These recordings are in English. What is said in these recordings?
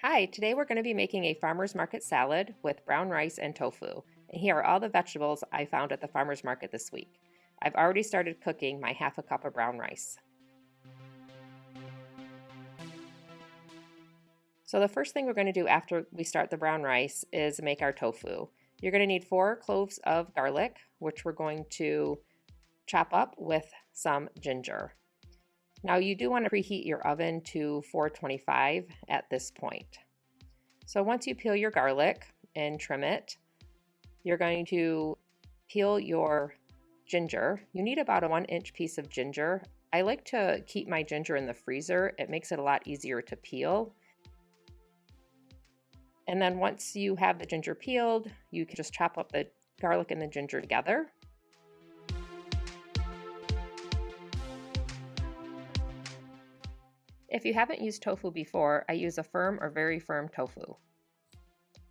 Hi, today we're going to be making a farmer's market salad with brown rice and tofu. And here are all the vegetables I found at the farmer's market this week. I've already started cooking my half a cup of brown rice. So the first thing we're going to do after we start the brown rice is make our tofu. You're going to need 4 cloves of garlic, which we're going to chop up with some ginger. Now you do want to preheat your oven to 425 at this point. So once you peel your garlic and trim it, you're going to peel your ginger. You need about a 1-inch piece of ginger. I like to keep my ginger in the freezer. It makes it a lot easier to peel. And then once you have the ginger peeled, you can just chop up the garlic and the ginger together. If you haven't used tofu before, I use a firm or very firm tofu.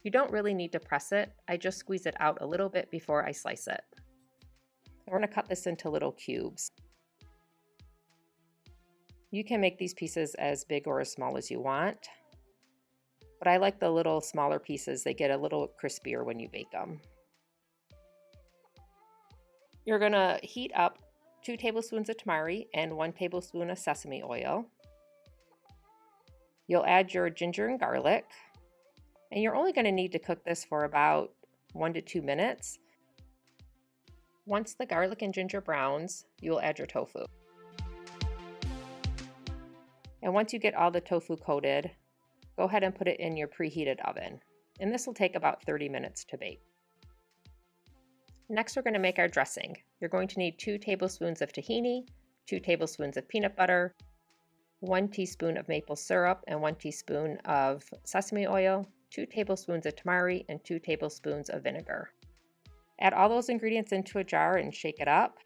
You don't really need to press it. I just squeeze it out a little bit before I slice it. We're going to cut this into little cubes. You can make these pieces as big or as small as you want, but I like the little smaller pieces. They get a little crispier when you bake them. You're going to heat up 2 tablespoons of tamari and 1 tablespoon of sesame oil. You'll add your ginger and garlic, and you're only going to need to cook this for about 1 to 2 minutes. Once the garlic and ginger browns, you'll add your tofu. And once you get all the tofu coated, go ahead and put it in your preheated oven. And this will take about 30 minutes to bake. Next, we're going to make our dressing. You're going to need 2 tablespoons of tahini, 2 tablespoons of peanut butter, 1 teaspoon of maple syrup and 1 teaspoon of sesame oil, 2 tablespoons of tamari, and 2 tablespoons of vinegar. Add all those ingredients into a jar and shake it up.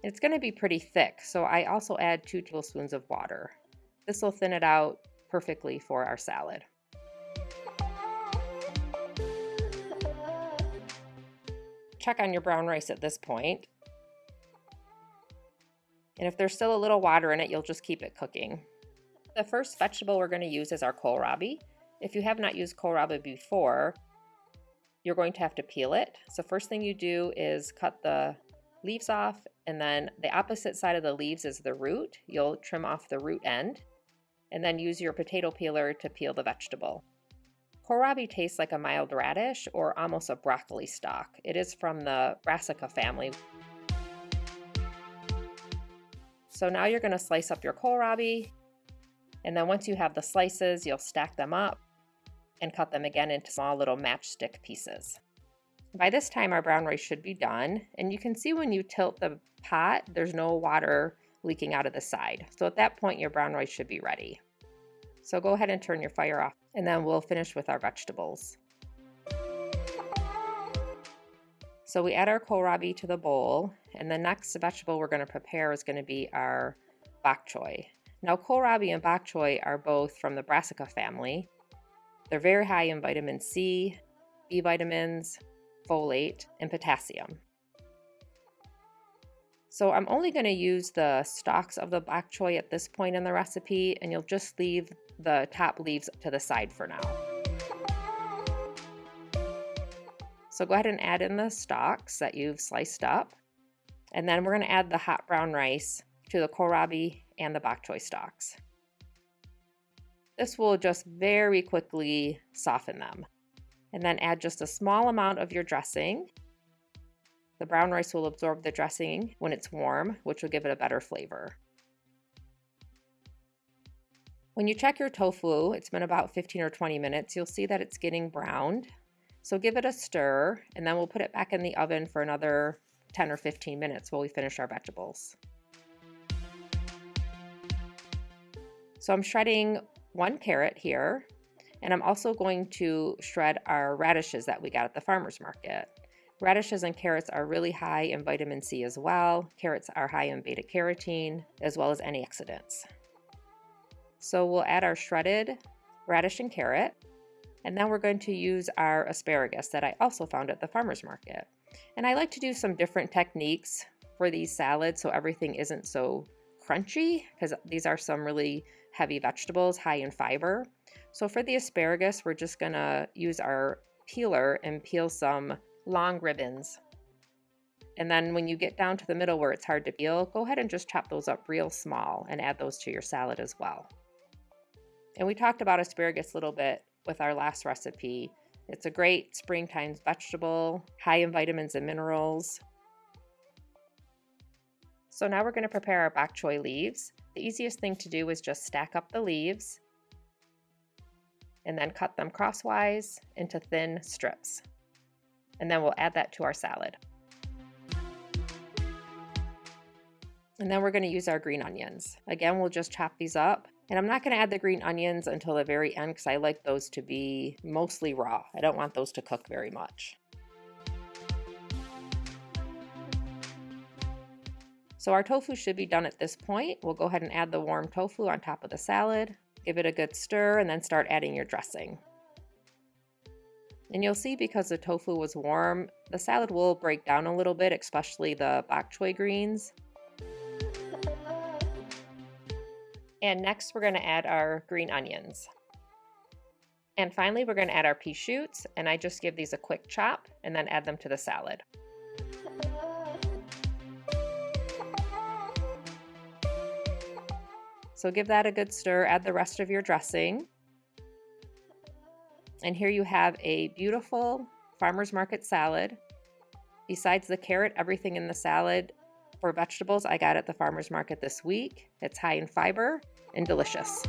It's going to be pretty thick, so I also add 2 tablespoons of water. This will thin it out perfectly for our salad. Check on your brown rice at this point. And if there's still a little water in it, you'll just keep it cooking. The first vegetable we're going to use is our kohlrabi. If you have not used kohlrabi before, you're going to have to peel it. So first thing you do is cut the leaves off, and then the opposite side of the leaves is the root. You'll trim off the root end, and then use your potato peeler to peel the vegetable. Kohlrabi tastes like a mild radish or almost a broccoli stalk. It is from the brassica family. So now you're going to slice up your kohlrabi, and then once you have the slices, you'll stack them up and cut them again into small little matchstick pieces. By this time, our brown rice should be done, and you can see when you tilt the pot, there's no water leaking out of the side. So at that point, your brown rice should be ready. So go ahead and turn your fire off, and then we'll finish with our vegetables. So we add our kohlrabi to the bowl, and the next vegetable we're going to prepare is going to be our bok choy. Now kohlrabi and bok choy are both from the brassica family. They're very high in vitamin C, B vitamins, folate, and potassium. So I'm only going to use the stalks of the bok choy at this point in the recipe, and you'll just leave the top leaves to the side for now. So go ahead and add in the stalks that you've sliced up. And then we're going to add the hot brown rice to the kohlrabi and the bok choy stalks. This will just very quickly soften them. And then add just a small amount of your dressing. The brown rice will absorb the dressing when it's warm, which will give it a better flavor. When you check your tofu, it's been about 15 or 20 minutes, you'll see that it's getting browned. So give it a stir, and then we'll put it back in the oven for another 10 or 15 minutes while we finish our vegetables. So I'm shredding 1 carrot here, and I'm also going to shred our radishes that we got at the farmer's market. Radishes and carrots are really high in vitamin C as well. Carrots are high in beta carotene, as well as antioxidants. So we'll add our shredded radish and carrot. And then we're going to use our asparagus that I also found at the farmer's market. And I like to do some different techniques for these salads so everything isn't so crunchy, because these are some really heavy vegetables, high in fiber. So for the asparagus, we're just gonna use our peeler and peel some long ribbons. And then when you get down to the middle where it's hard to peel, go ahead and just chop those up real small and add those to your salad as well. And we talked about asparagus a little bit with our last recipe. It's a great springtime vegetable, high in vitamins and minerals. So now we're going to prepare our bok choy leaves. The easiest thing to do is just stack up the leaves and then cut them crosswise into thin strips. And then we'll add that to our salad. And then we're going to use our green onions. Again, we'll just chop these up. And I'm not going to add the green onions until the very end because I like those to be mostly raw. I don't want those to cook very much. So our tofu should be done at this point. We'll go ahead and add the warm tofu on top of the salad. Give it a good stir and then start adding your dressing. And you'll see because the tofu was warm, the salad will break down a little bit, especially the bok choy greens. And next we're going to add our green onions. And finally we're going to add our pea shoots, and I just give these a quick chop and then add them to the salad. So give that a good stir, add the rest of your dressing. And here you have a beautiful farmer's market salad. Besides the carrot, everything in the salad for vegetables I got at the farmer's market this week. It's high in fiber and delicious.